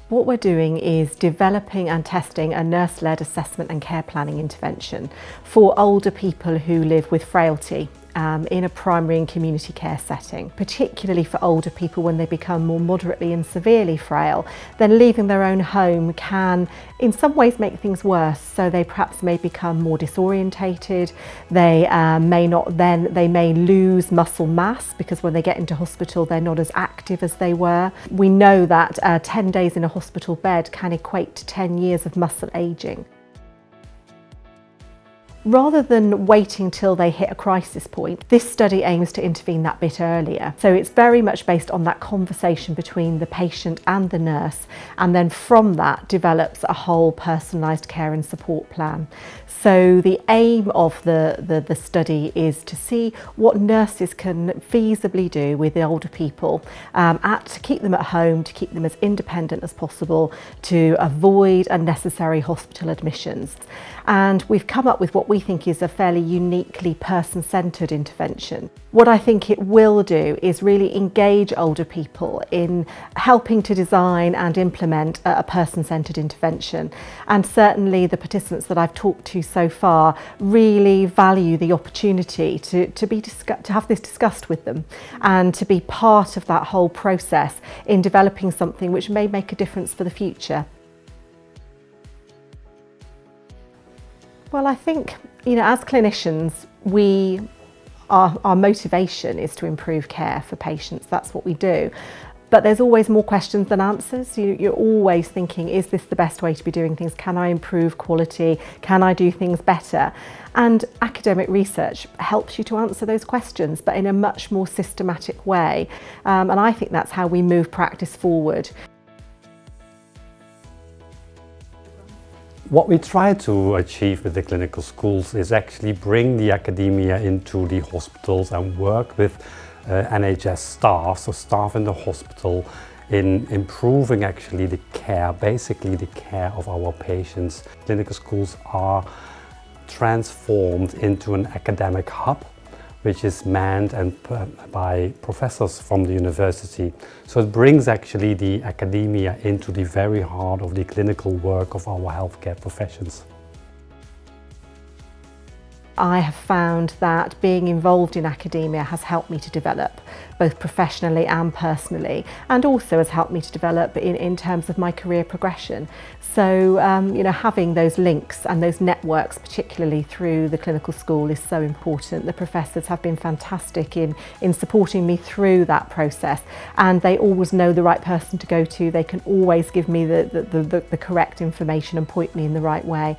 What we're doing is developing and testing a nurse-led assessment and care planning intervention for older people who live with frailty in a primary and community care setting, particularly for older people when they become more moderately and severely frail. Then leaving their own home can in some ways make things worse, so they perhaps may become more disorientated, they may lose muscle mass because when they get into hospital they're not as active as they were. We know that 10 days in a hospital bed can equate to 10 years of muscle ageing. Rather than waiting till they hit a crisis point, this study aims to intervene that bit earlier. So it's very much based on that conversation between the patient and the nurse, and then from that develops a whole personalised care and support plan. So the aim of the study is to see what nurses can feasibly do with the older people to keep them at home, to keep them as independent as possible, to avoid unnecessary hospital admissions. And we've come up with what we think is a fairly uniquely person-centred intervention. What I think it will do is really engage older people in helping to design and implement a person-centred intervention. And certainly the participants that I've talked to so far really value the opportunity to have this discussed with them and to be part of that whole process in developing something which may make a difference for the future. Well, I think, as clinicians, our motivation is to improve care for patients. That's what we do. But there's always more questions than answers. You're always thinking, is this the best way to be doing things? Can I improve quality? Can I do things better? And academic research helps you to answer those questions, but in a much more systematic way. And I think that's how we move practice forward. What we try to achieve with the clinical schools is actually bring the academia into the hospitals and work with NHS staff, so staff in the hospital, in improving actually the care, basically the care of our patients. Clinical schools are transformed into an academic hub, which is manned by professors from the university. So it brings actually the academia into the very heart of the clinical work of our healthcare professions. I have found that being involved in academia has helped me to develop both professionally and personally, and also has helped me to develop in terms of my career progression. So having those links and those networks, particularly through the clinical school, is so important. The professors have been fantastic in supporting me through that process, and they always know the right person to go to. They can always give me the correct information and point me in the right way.